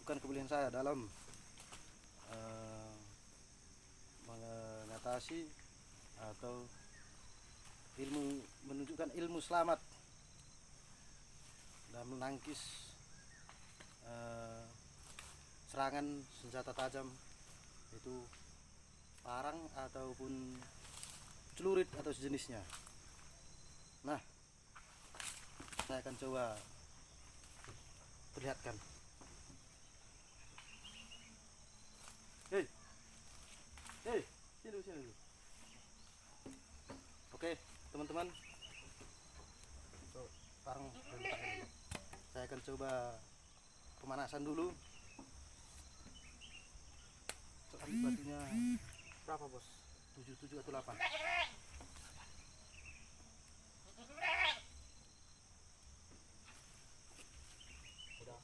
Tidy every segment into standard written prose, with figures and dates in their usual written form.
menunjukkan kebelian saya dalam mengatasi atau menunjukkan ilmu selamat dan menangkis serangan senjata tajam, itu parang ataupun celurit atau sejenisnya. Nah, saya akan coba perlihatkan. Hei, sini dulu. Oke, teman-teman, parang saya akan coba pemanasan dulu. Ambil batunya berapa, Bos? 7 atau 8? Udah.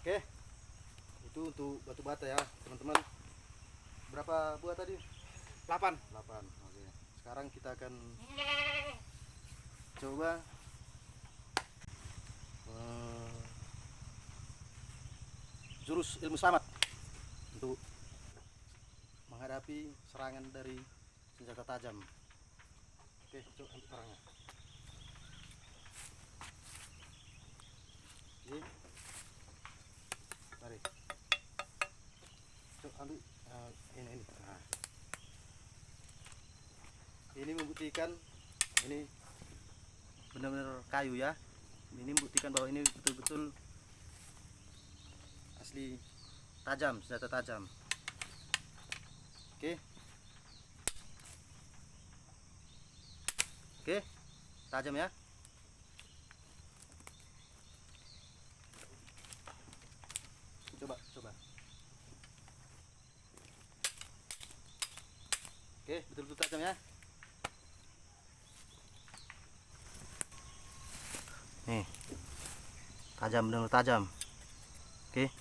Oke, itu untuk batu bata ya, teman-teman. Berapa buah tadi? 8. Oke. Sekarang kita akan coba jurus ilmu selamat untuk menghadapi serangan dari senjata tajam. Oke, coba ambil parangnya. Oke. Mari. Coba ambil ini. Nah. Ini membuktikan ini benar-benar kayu ya. Ini membuktikan bahwa ini betul-betul asli tajam, senjata tajam. Oke. Oke. Tajam ya. Coba. Oke, betul-betul tajam ya. Nih. Tajam, benar-benar tajam. Oke.